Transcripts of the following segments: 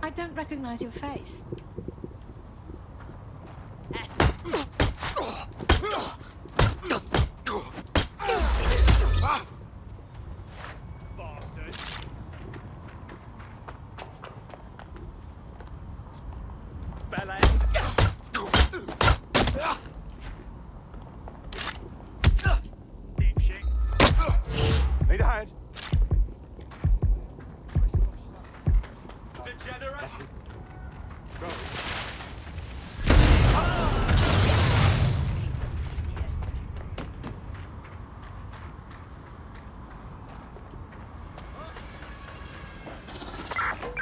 I don't recognize your face. Need a hand.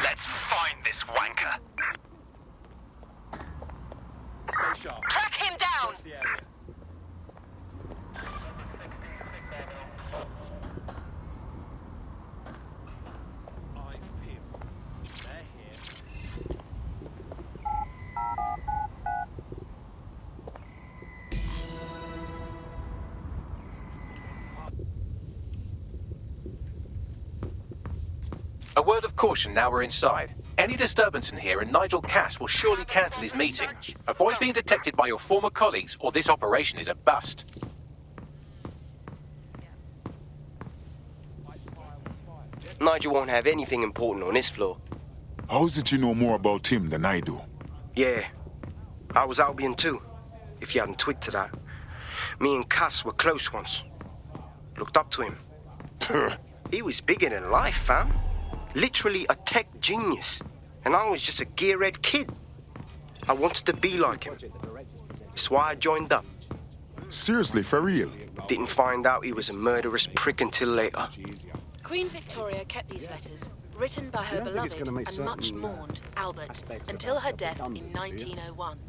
Let's find this wanker. Stay sharp. Track him down! Search the area. Eyes peeled. They're here. A word of caution now we're inside. Any disturbance in here and Nigel Cass will surely cancel his meeting. Avoid being detected by your former colleagues or this operation is a bust. Nigel won't have anything important on this floor. How is it you know more about him than I do? Yeah, I was Albion too, if you hadn't twigged to that. Me and Cass were close once. Looked up to him. He was bigger than life, fam. Literally a tech genius. And I was just a gearhead kid. I wanted to be like him. That's why I joined up. Seriously, for real? Didn't find out he was a murderous prick until later. Queen Victoria kept these letters, written by her beloved and much mourned Albert, until her death in 1901.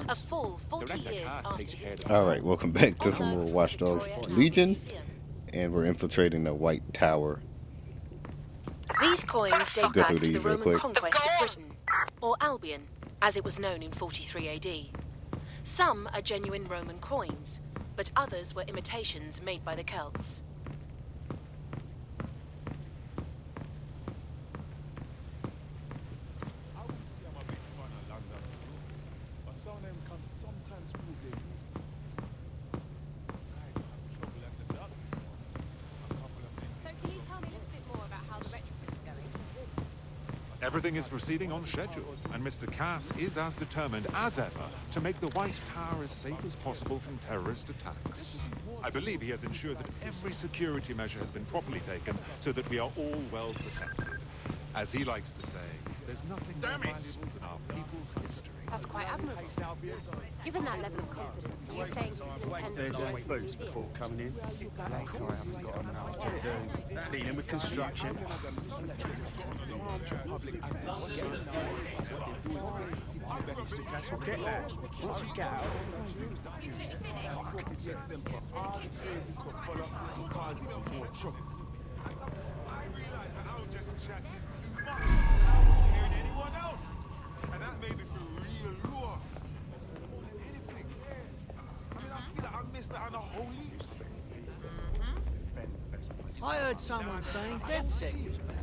A full 40 years after his death. Alright, welcome back to some more Watch Dogs Legion. And we're infiltrating the White Tower. These coins date Go back through to the these real Roman quick. conquest of Britain, or Albion, as it was known in 43 AD. Some are genuine Roman coins, but others were imitations made by the Celts. So can you tell me a little bit more about how the retrofits are going? Everything is proceeding on schedule, and Mr. Cass is as determined as ever to make the White Tower as safe as possible from terrorist attacks. I believe he has ensured that every security measure has been properly taken so that we are all well protected. As he likes to say, there's nothing more valuable than our people's history. That's quite admirable. Given that level of confidence, are you saying this is intended to be Boots before coming in. Like I haven't got enough to do. Dealing with construction. Get that. Once you get out. And that made me feel real low. More than anything, yeah. I mean, I feel like I missed out on a whole heap. I heard someone saying DedSec was back.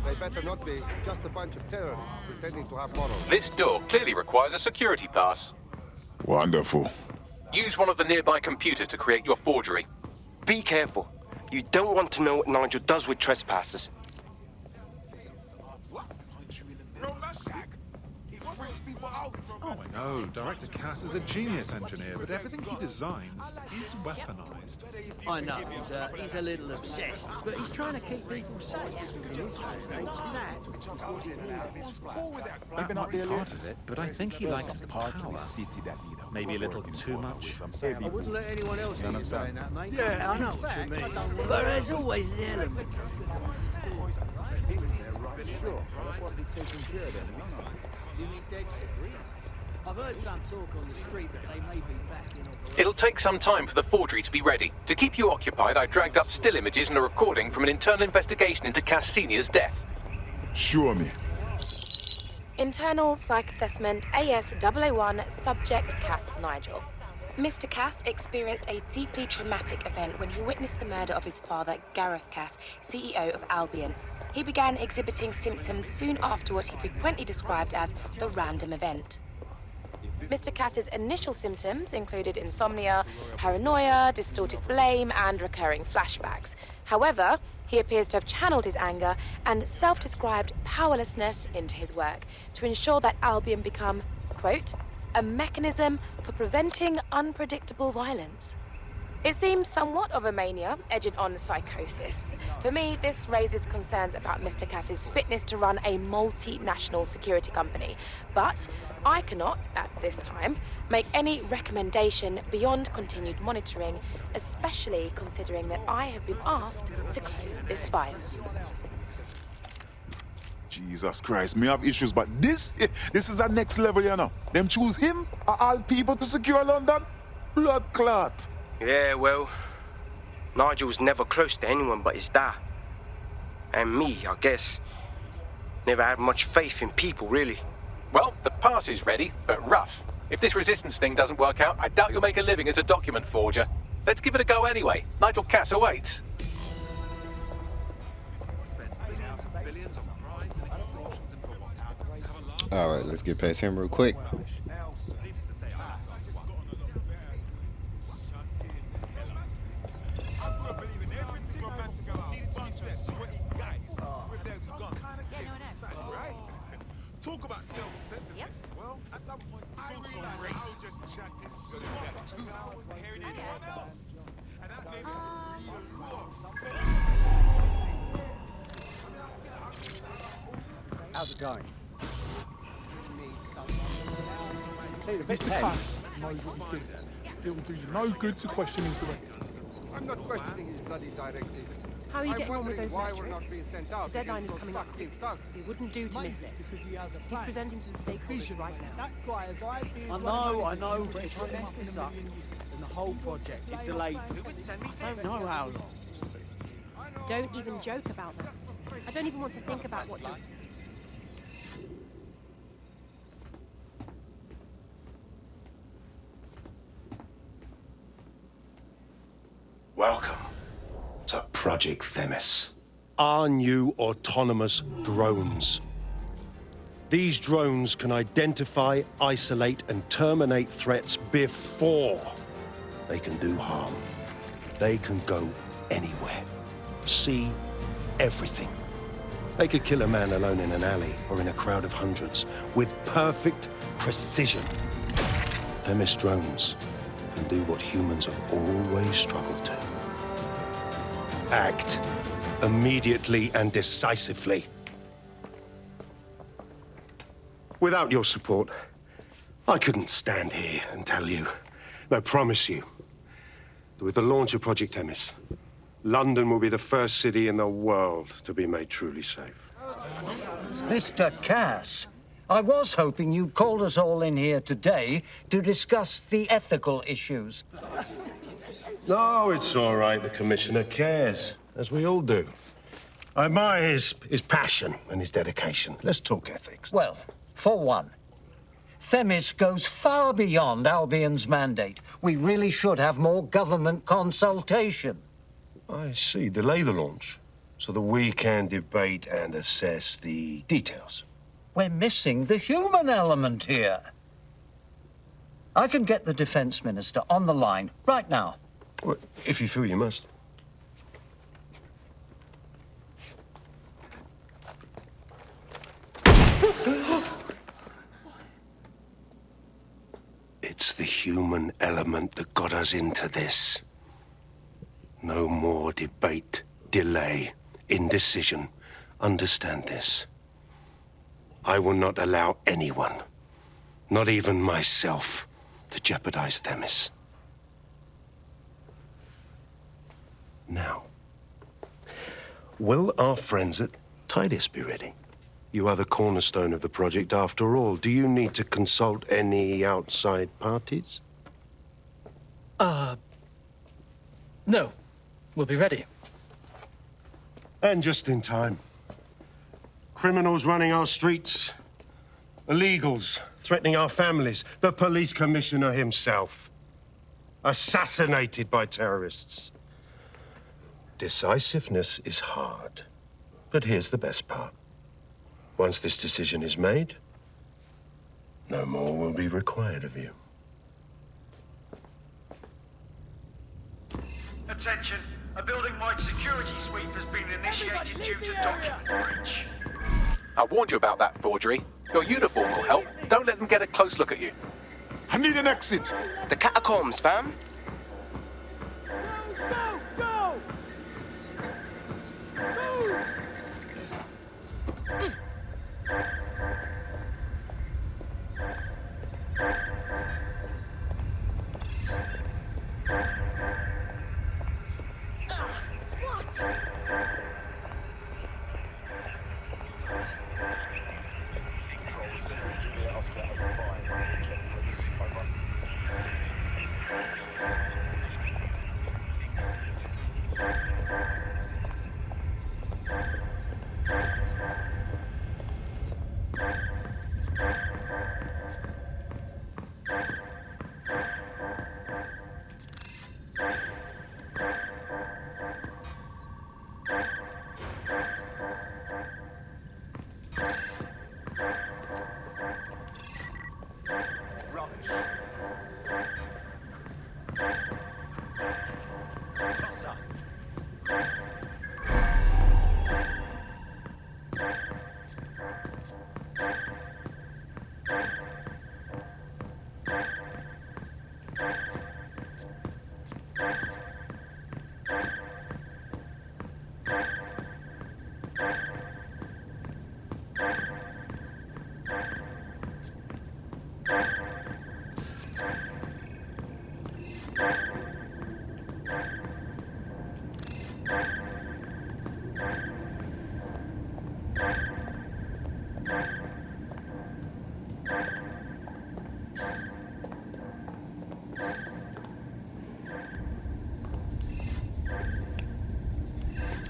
They better not be. Just a bunch of terrorists pretending to have morals. This door clearly requires a security pass. Wonderful. Use one of the nearby computers to create your forgery. Be careful. You don't want to know what Nigel does with trespassers. What? Bro, that's Shaq. He freaks people out. Oh, I know. Director Cass is a genius engineer, but everything he designs is weaponized. I know, he's a little obsessed, but he's trying to keep people safe. In his day and age, That might be part of it, but I think he likes the power. Maybe a little too much. I wouldn't let anyone else hear you saying that, mate. Yeah, I know what you mean. But there's always an element. I've heard some talk on the street that they may be back in operation. It'll take some time for the forgery to be ready. To keep you occupied, I dragged up still images and a recording from an internal investigation into Cass Sr.'s death. Show me. Internal Psych Assessment AS001 Subject Cass Nigel. Mr. Cass experienced a deeply traumatic event when he witnessed the murder of his father, Gareth Cass, CEO of Albion. He began exhibiting symptoms soon after what he frequently described as the random event. Mr. Cass's initial symptoms included insomnia, paranoia, distorted blame, and recurring flashbacks. However, he appears to have channeled his anger and self-described powerlessness into his work to ensure that Albion become, quote, a mechanism for preventing unpredictable violence. It seems somewhat of a mania, edging on psychosis. For me, this raises concerns about Mr. Cass's fitness to run a multinational security company. But I cannot, at this time, make any recommendation beyond continued monitoring, especially considering that I have been asked to close this file. Jesus Christ, me have issues, but this is a next level, you know. Them choose him, of all people, to secure London? Blood clot. Yeah, well, Nigel's never close to anyone but his dad. And me, I guess. Never had much faith in people, really. Well, the pass is ready, but rough. If this resistance thing doesn't work out, I doubt you'll make a living as a document forger. Let's give it a go anyway. Nigel Cass awaits. All right, let's get past him real quick. Talk about self-centeredness. Well, at some point, I realized I was just chatting. So you got 2 hours hearing anyone else. And that made me real lost. How's it going? Mr. Cass knows what he's doing. It will do you no good to question his directive. I'm not questioning his bloody directives. How are you getting on with those why we're not being metrics? sent out. The deadline is coming up. It wouldn't do to miss it. He's presenting to the stakeholders right now. I know, but if I mess this up, then the whole project is delayed. I don't know how long. Don't even joke about that. I don't even want to think about what to... Welcome to Project Themis. Our new autonomous drones. These drones can identify, isolate, and terminate threats before they can do harm. They can go anywhere, see everything. They could kill a man alone in an alley or in a crowd of hundreds with perfect precision. Themis drones can do what humans have always struggled to. Act immediately and decisively. Without your support, I couldn't stand here and tell you, I promise you, that with the launch of Project Themis, London will be the first city in the world to be made truly safe. Mr. Cass, I was hoping you'd called us all in here today to discuss the ethical issues. No, it's all right. The Commissioner cares, as we all do. I admire his passion and his dedication. Let's talk ethics. Well, for one, Themis goes far beyond Albion's mandate. We really should have more government consultation. I see. Delay the launch so that we can debate and assess the details. We're missing the human element here. I can get the Defense Minister on the line right now. Well, if you feel you must. It's the human element that got us into this. No more debate, delay, indecision. Understand this. I will not allow anyone, not even myself, to jeopardize Themis. Now, will our friends at Tidus be ready? You are the cornerstone of the project after all. Do you need to consult any outside parties? No. We'll be ready. And just in time. Criminals running our streets. Illegals threatening our families. The police commissioner himself. assassinated by terrorists. Decisiveness is hard. But here's the best part. Once this decision is made, no more will be required of you. Attention, a building-wide security sweep has been initiated due to document breach. I warned you about that forgery. Your uniform will help. Don't let them get a close look at you. I need an exit. The catacombs, fam. Go!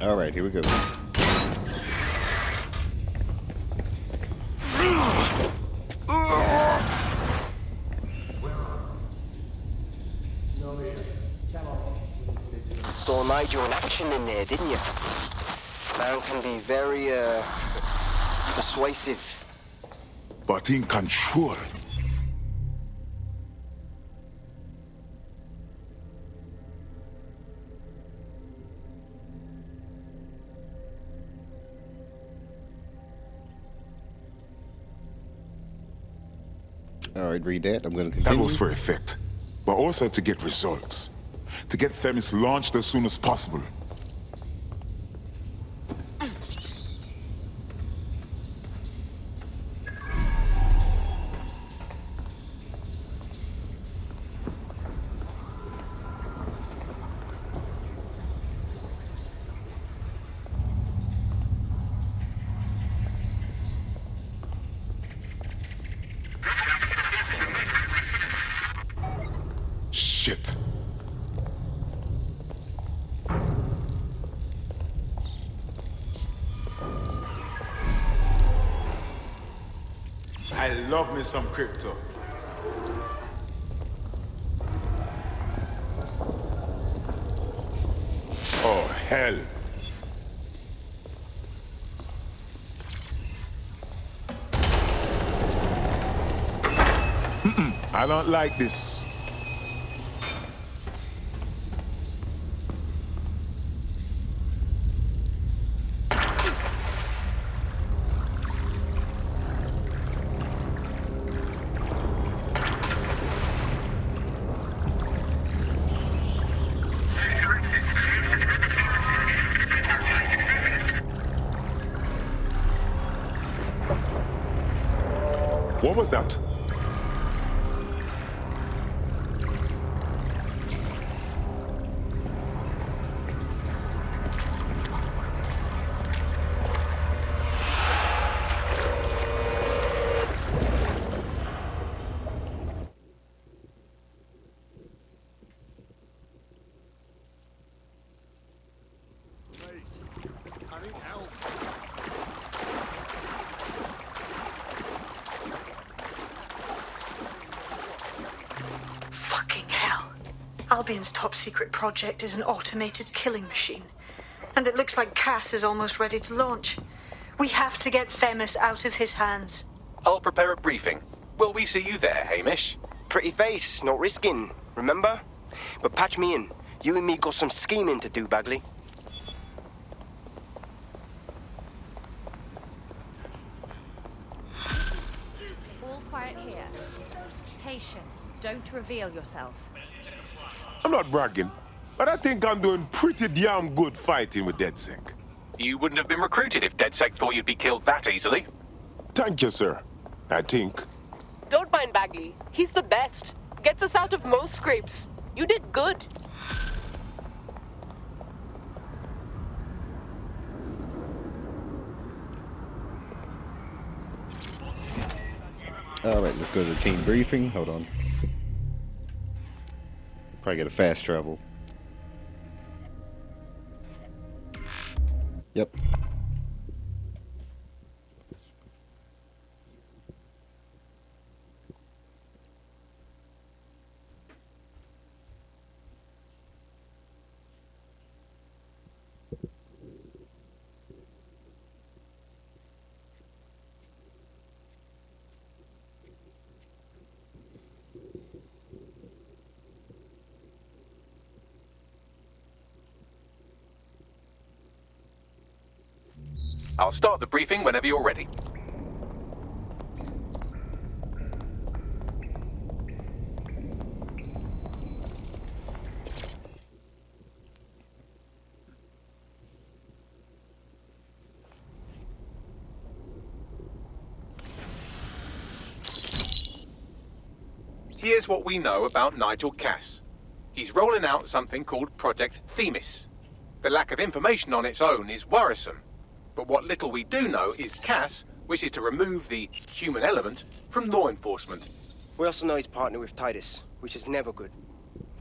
All right, here we go. Saw Nigel in action in there, didn't you? Man can be very, persuasive. But in control. All right, read that. I'm going to continue. That was for effect, but also to get results. To get Themis launched as soon as possible. Shit. I love me some crypto. Oh, hell. I don't like this. What was that? I need help. Albion's top secret project is an automated killing machine. And it looks like Cass is almost ready to launch. We have to get Themis out of his hands. I'll prepare a briefing. Will we see you there, Hamish? Pretty face, not risking, remember? But patch me in. You and me got some scheming to do, Bagley. All quiet here. Patience. Don't reveal yourself. I'm not bragging, but I think I'm doing pretty damn good fighting with DedSec. You wouldn't have been recruited if DedSec thought you'd be killed that easily. Thank you, sir. I think. Don't mind Bagley. He's the best. Gets us out of most scrapes. You did good. Alright, let's go to the team briefing. Hold on. Probably get a fast travel. Yep. I'll start the briefing whenever you're ready. Here's what we know about Nigel Cass. He's rolling out something called Project Themis. The lack of information on its own is worrisome. But what little we do know is Cass wishes to remove the human element from law enforcement. We also know he's partnered with Titus, which is never good.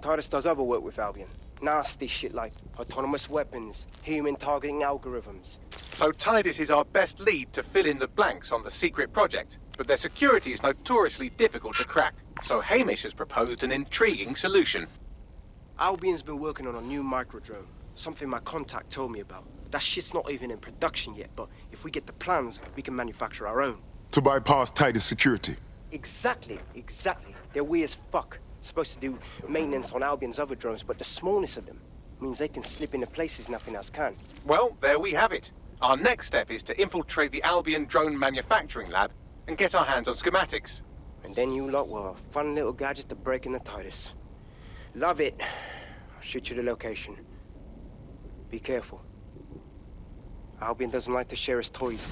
Titus does other work with Albion. Nasty shit like autonomous weapons, human targeting algorithms. So Titus is our best lead to fill in the blanks on the secret project, but their security is notoriously difficult to crack. So Hamish has proposed an intriguing solution. Albion's been working on a new microdrone, something my contact told me about. That shit's not even in production yet, but if we get the plans, we can manufacture our own. To bypass Titus security. Exactly. They're weird as fuck. Supposed to do maintenance on Albion's other drones, but the smallness of them means they can slip into places nothing else can. Well, there we have it. Our next step is to infiltrate the Albion drone manufacturing lab and get our hands on schematics. And then you lot will have a fun little gadget to break in the Titus. Love it. I'll shoot you the location. Be careful. Albion doesn't like to share his toys.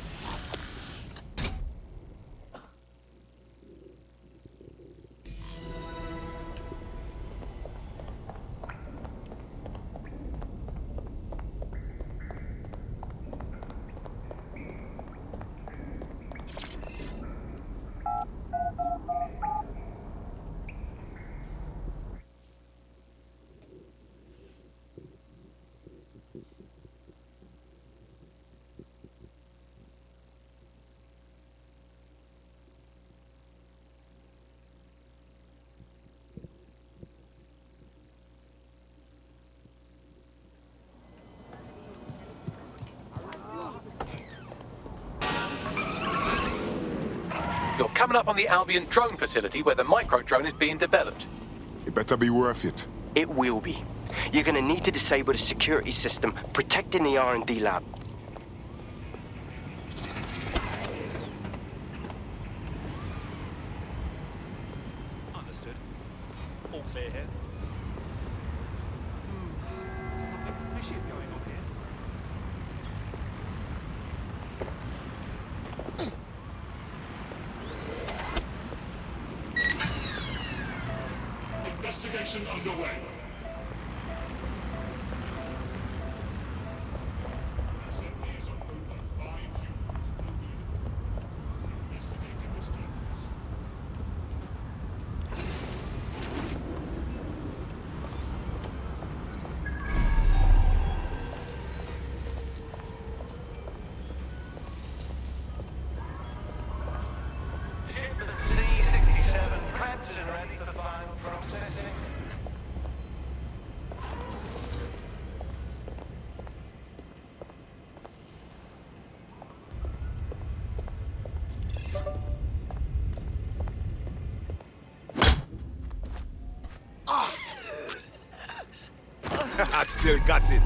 You're coming up on the Albion drone facility where the micro-drone is being developed. It better be worth it. It will be. You're gonna need to disable the security system protecting the R&D lab. Understood. All clear here. Something fishy is going on here. Investigation underway. SMEs are over 5 investigating the struggles. Shipment C-67 prepped and ready for final processing. I still got it.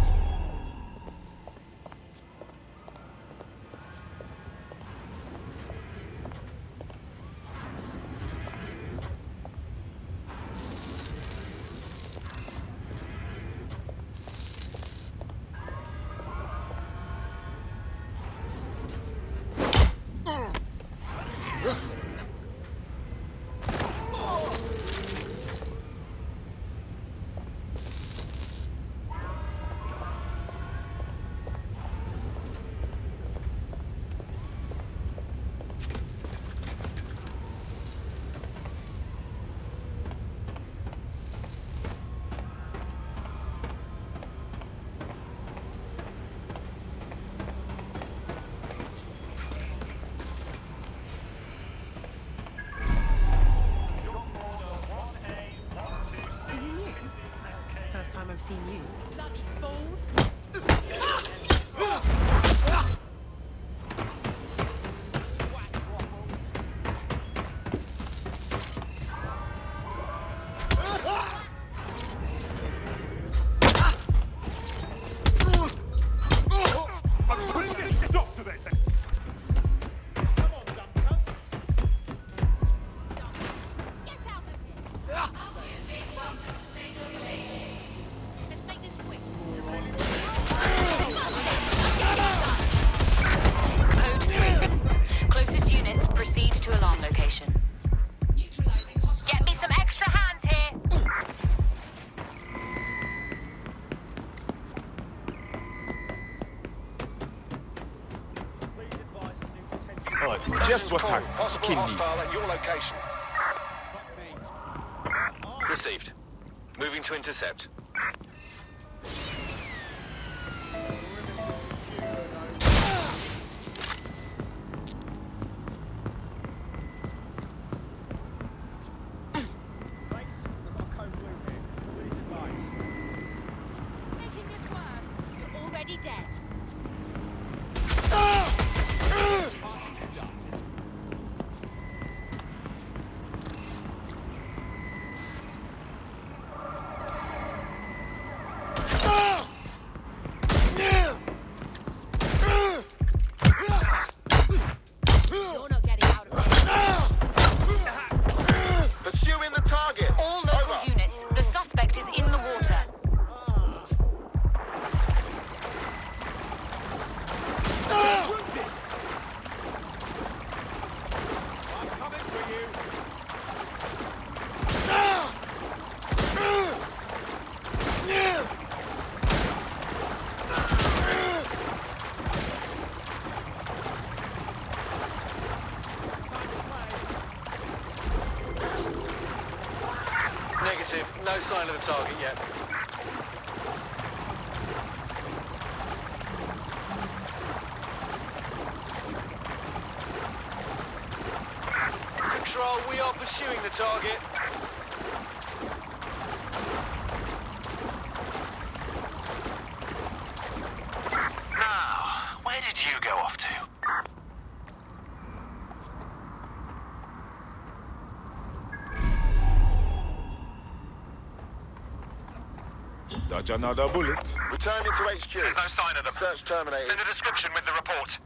First time I've seen you. Bloody fool! Stop to this! Let's make this quick. Code 3. Closest units proceed to alarm location. Get me some extra hands here. Right, just what I Possible can need. hostile at your location. Received. Moving to intercept. Making this worse. You're already dead. You're not getting out of this. Pursuing the target. All local units, the suspect is in the water. Negative. No sign of the target yet. Control, we are pursuing the target. Now, where did you go off to? Dodge another bullet. Returning to HQ. There's no sign of them. Search terminated. Send a description with the report.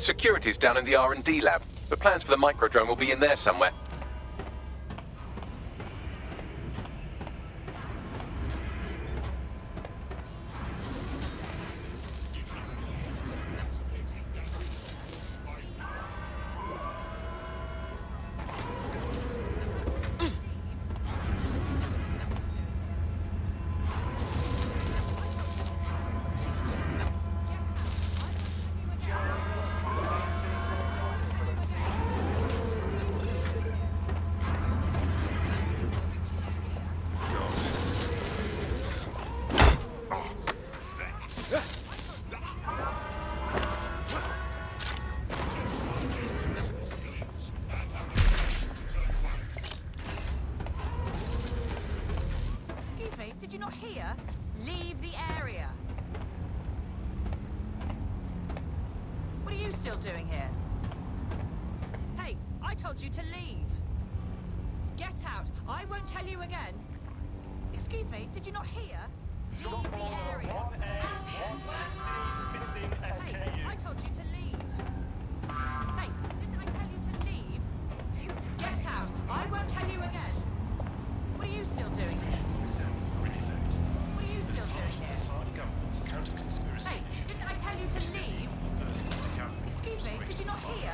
Security's down in the R&D lab. The plans for the microdrone will be in there somewhere. Did you not hear? Leave the area. What are you still doing here? Hey, I told you to leave. Get out. I won't tell you again. Excuse me, did you not hear? Leave the area. Hey, I told you to leave. Hey, didn't I tell you to leave? Get out. I won't tell you again. What are you still doing here? What are you still doing here? Hey, didn't I tell you to leave? Excuse me, did you not hear?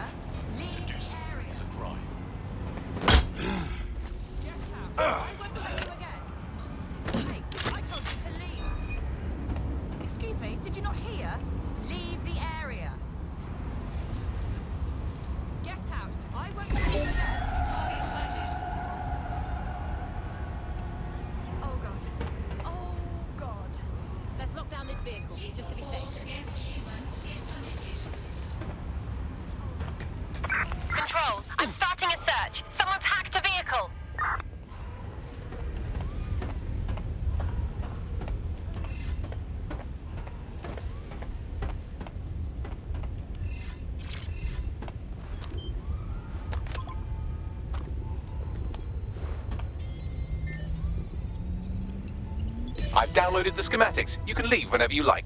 Leave the area. Get out. I won't tell you again. Hey, I told you to leave. Excuse me, did you not hear? Leave the area. Get out. I won't tell you again. Oh God. Oh God. Let's lock down this vehicle, just to be safe. Control, I'm starting a search. Someone's hacked a vehicle. I've downloaded the schematics. You can leave whenever you like.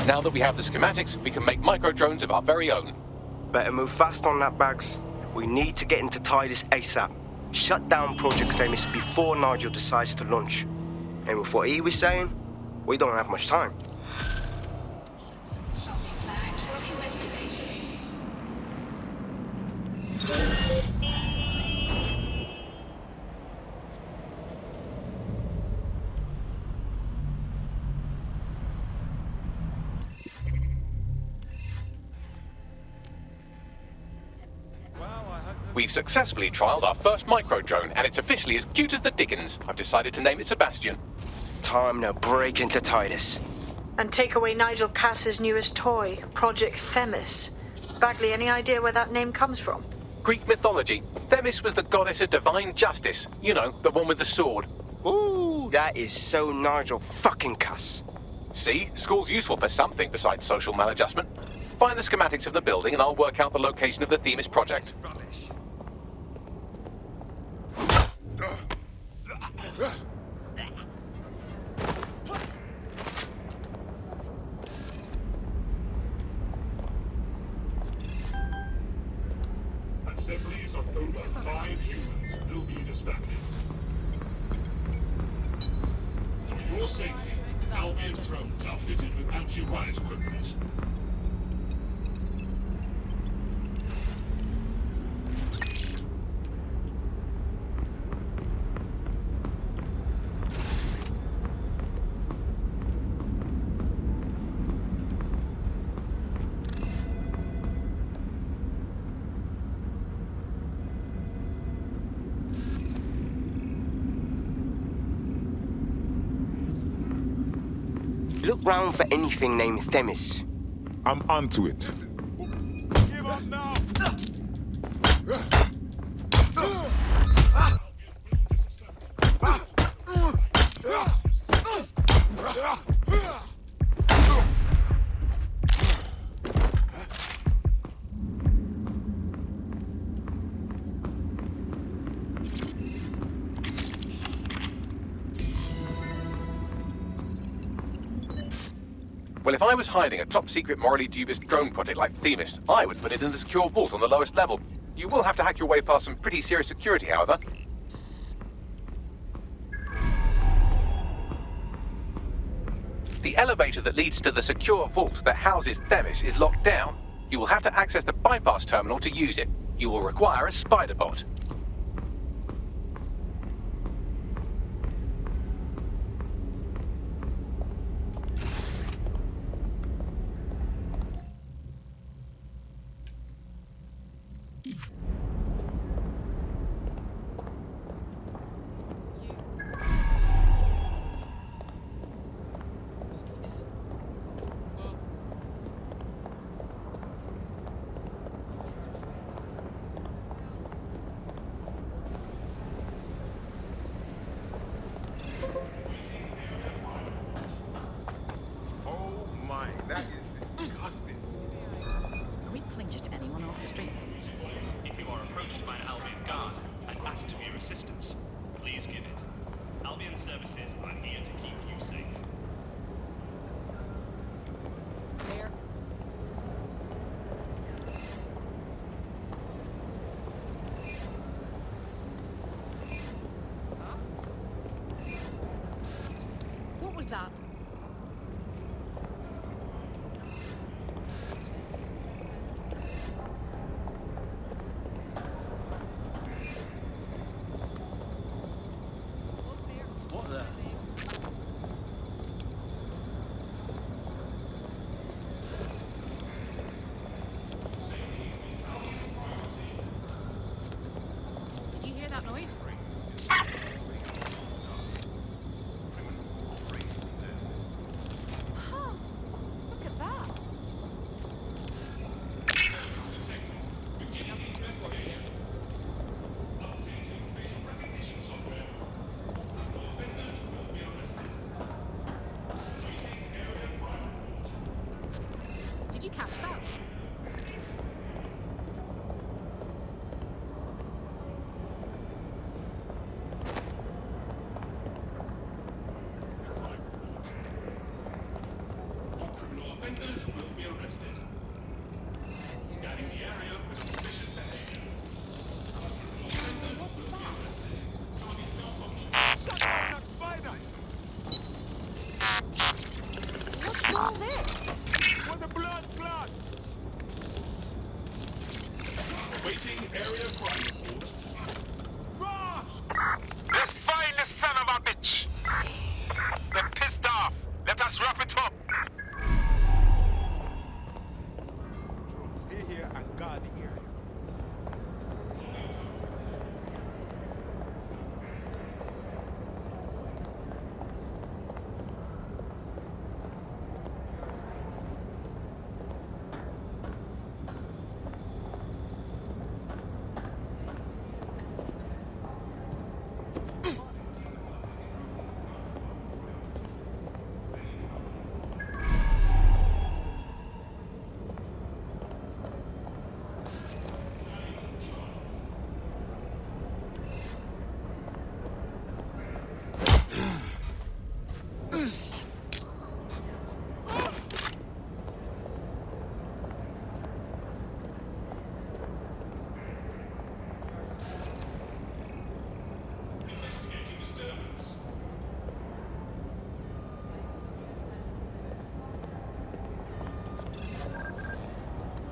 Now that we have the schematics, we can make micro-drones of our very own. Better move fast on that, Bags. We need to get into Titus ASAP. Shut down Project Themis before Nigel decides to launch. And with what he was saying, we don't have much time. We've successfully trialed our first micro-drone, and it's officially as cute as the dickens. I've decided to name it Sebastian. Time to break into Titus. And take away Nigel Cass's newest toy, Project Themis. Bagley, any idea where that name comes from? Greek mythology. Themis was the goddess of divine justice. You know, the one with the sword. Ooh, that is so Nigel fucking Cass. See? School's useful for something besides social maladjustment. Find the schematics of the building and I'll work out the location of the Themis project. Assemblies of over 5 humans will be distracted. For your safety, Albion drones are fitted with anti-riot equipment. Look round for anything named Themis. I'm onto it. Give up now! Well, if I was hiding a top-secret, morally dubious drone project like Themis, I would put it in the secure vault on the lowest level. You will have to hack your way past some pretty serious security, however. The elevator that leads to the secure vault that houses Themis is locked down. You will have to access the bypass terminal to use it. You will require a spider bot. That is disgusting. Are we pulling just anyone off the street? If you are approached by an Albion guard and asked for your assistance, please give it. Albion services are here to keep you safe. There. Huh? What was that? What the? Did you hear that noise? Huh. Look at that. Did you catch that? All criminal offenders will be arrested. Scanning the area for suspicious behavior. All criminal offenders will be arrested. Target malfunction. Shut down that spider! What's all this? What the blood clot! Awaiting area crime report. Ross! Let's find this son of a bitch! They're pissed off. Let us wrap it up. Stay here and guard the area. Investigating disturbance.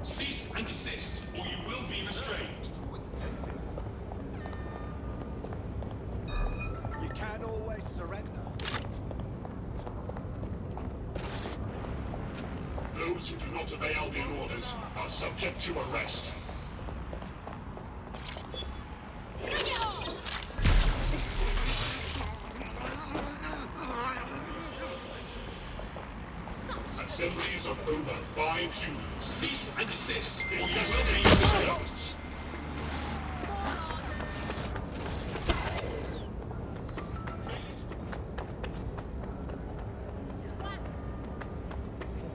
Cease and desist, or you will be restrained. You can't always surrender. Those who do not obey Albion orders are subject to arrest. assemblies of over 5 humans. Cease and desist, or you will be disturbed.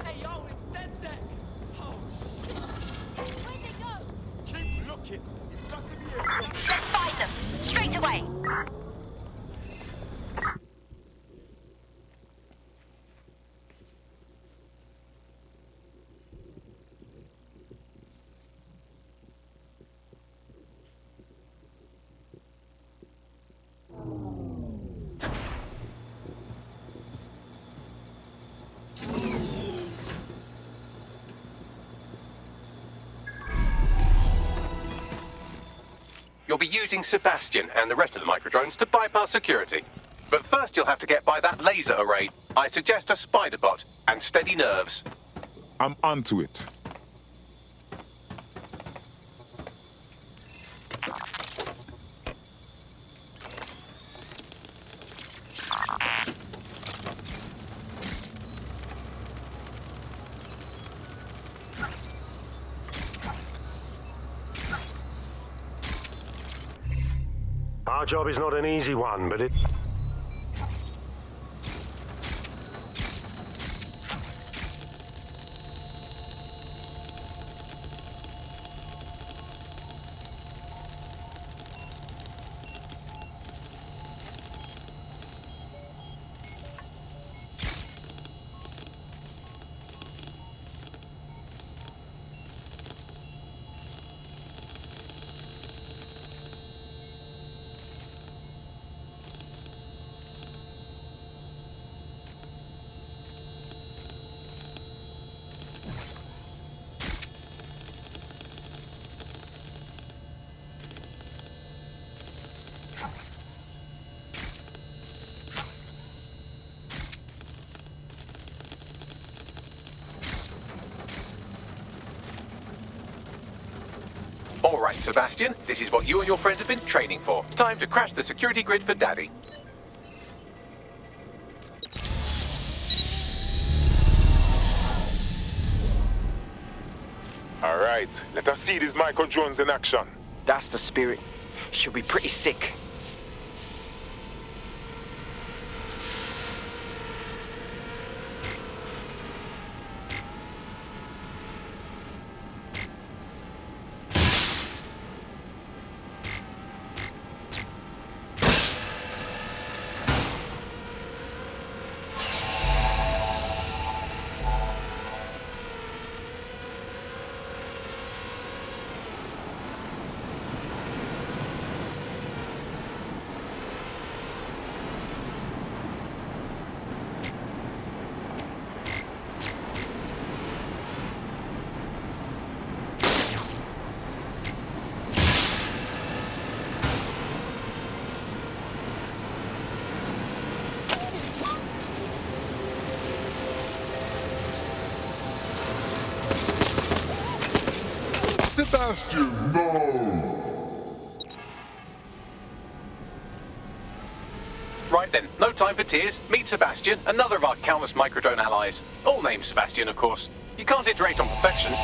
Hey, yo, it's DedSec! Oh, Where'd they go? Keep looking. It's got to be here somewhere. Let's find them. Straight away. You'll be using Sebastian and the rest of the microdrones to bypass security. But first you'll have to get by that laser array. I suggest a spider bot and steady nerves. I'm onto it. Our job is not an easy one, but it... All right, Sebastian, this is what you and your friends have been training for. Time to crash the security grid for Daddy. All right, let us see these micro drones in action. That's the spirit. Should be pretty sick. Sebastian, no! Right then, no time for tears. Meet Sebastian, another of our countless microdrone allies. All named Sebastian, of course. You can't iterate on perfection.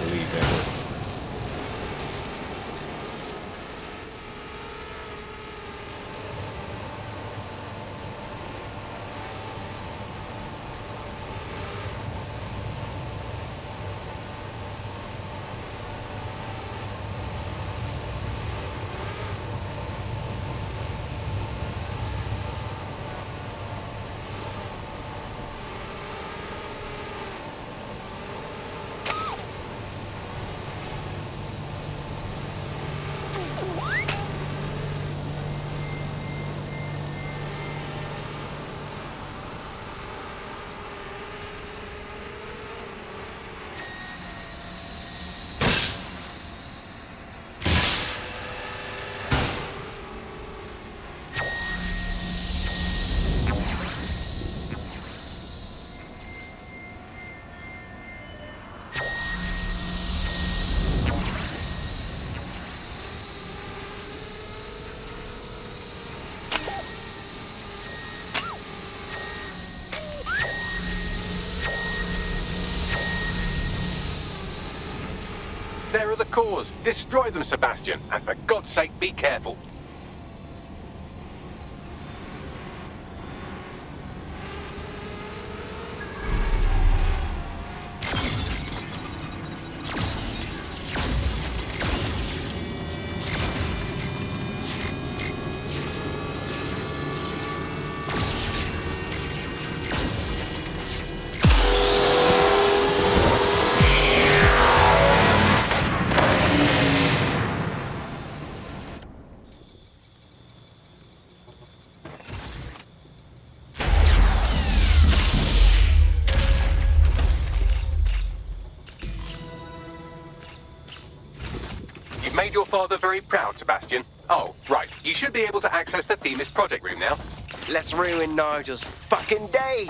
believe that works. There are the cores. Destroy them, Sebastian, and for God's sake, be careful. Made your father very proud, Sebastian. Oh, right. You should be able to access the Themis project room now. Let's ruin Nigel's fucking day.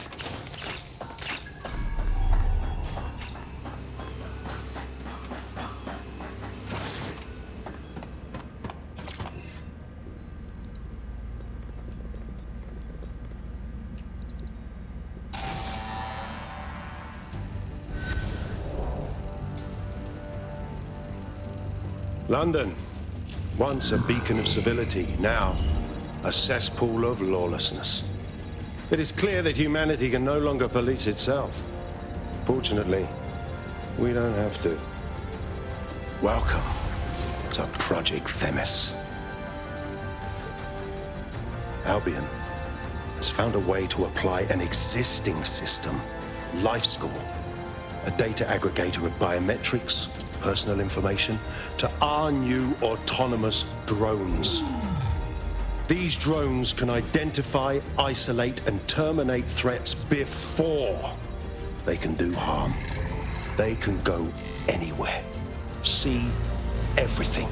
London, once a beacon of civility, now a cesspool of lawlessness. It is clear that humanity can no longer police itself. Fortunately, we don't have to. Welcome to Project Themis. Albion has found a way to apply an existing system, Life Score, a data aggregator of biometrics, personal information, to our new autonomous drones. These drones can identify, isolate, and terminate threats before they can do harm. They can go anywhere, see everything.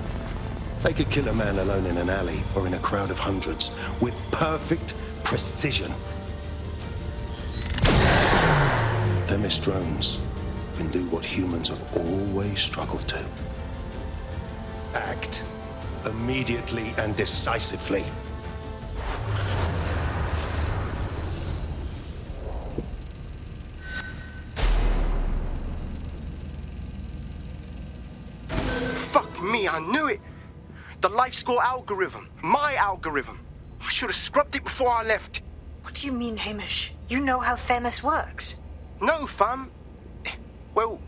They could kill a man alone in an alley or in a crowd of hundreds with perfect precision. Themis drones can do what humans have always struggled to. Act immediately and decisively. Fuck me, I knew it! The Life Score algorithm. My algorithm. I should have scrubbed it before I left. What do you mean, Hamish? You know how Themis works? No, fam. Well,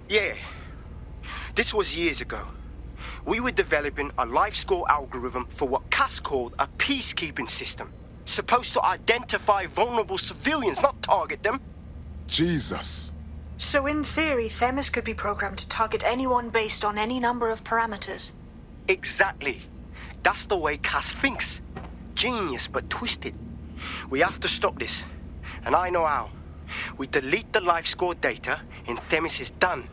yeah. This was years ago. We were developing a Life Score algorithm for what Cass called a peacekeeping system. Supposed to identify vulnerable civilians, not target them. Jesus. So in theory, Themis could be programmed to target anyone based on any number of parameters. Exactly. That's the way Cass thinks. Genius, but twisted. We have to stop this. And I know how. We delete the Life Score data, and Themis is done.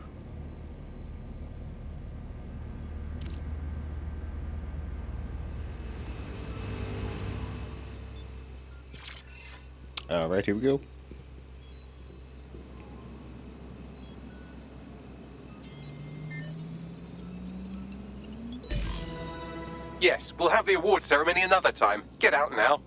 All right, here we go. Yes, we'll have the award ceremony another time. Get out now.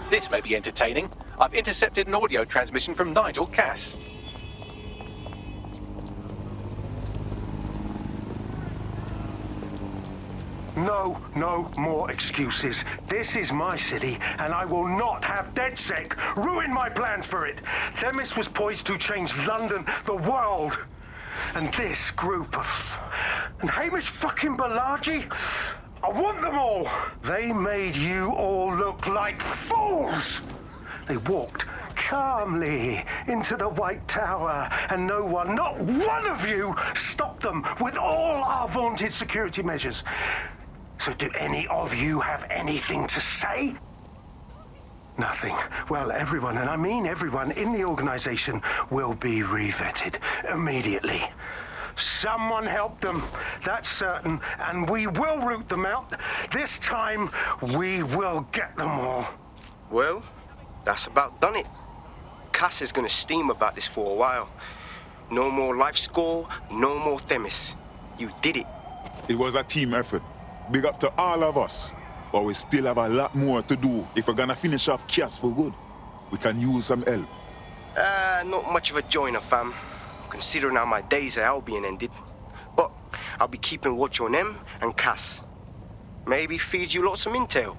This may be entertaining. I've intercepted an audio transmission from Nigel Cass. No more excuses. This is my city, and I will not have DedSec ruin my plans for it. Themis was poised to change London, the world. And this group of... And Hamish fucking Balaji? I want them all. They made you all look like fools. They walked calmly into the White Tower, and no one, not one of you, stopped them with all our vaunted security measures. So do any of you have anything to say? Nothing. Well, everyone, and I mean everyone in the organization, will be revetted immediately. Someone help them, that's certain, and we will root them out. This time, we will get them all. Well, that's about done it. Cass is gonna steam about this for a while. No more life score, no more Themis. You did it. It was a team effort. Big up to all of us. But we still have a lot more to do if we're gonna finish off Cass for good. We can use some help. Not much of a joiner, fam. Considering how my days at Albion ended. But I'll be keeping watch on them and Cass. Maybe feed you lots of intel.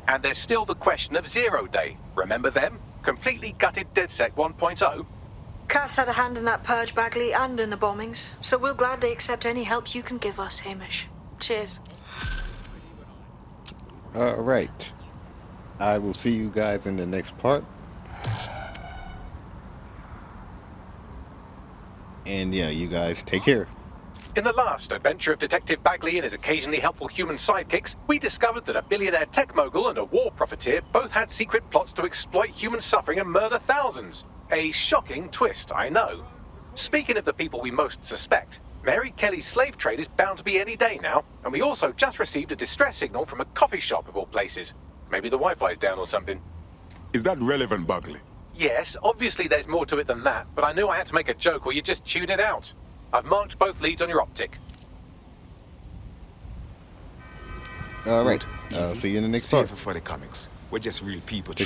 And there's still the question of Zero Day. Remember them? Completely gutted DedSec 1.0. Cass had a hand in that purge, Bagley, and in the bombings, so we'll gladly accept any help you can give us, Hamish. Cheers. Alright. I will see you guys in the next part. And yeah, you guys take care. In the last adventure of Detective Bagley and his occasionally helpful human sidekicks, we discovered that a billionaire tech mogul and a war profiteer both had secret plots to exploit human suffering and murder thousands. A shocking twist, I know. Speaking of the people we most suspect, Mary Kelly's slave trade is bound to be any day now, and we also just received a distress signal from a coffee shop of all places. Maybe the Wi-Fi's down or something. Is that relevant, Bagley? Yes, obviously there's more to it than that, but I knew I had to make a joke or you'd just tune it out. I've marked both leads on your optic. Alright, I'll see you in the next part. Safer for the comics. We're just real people Take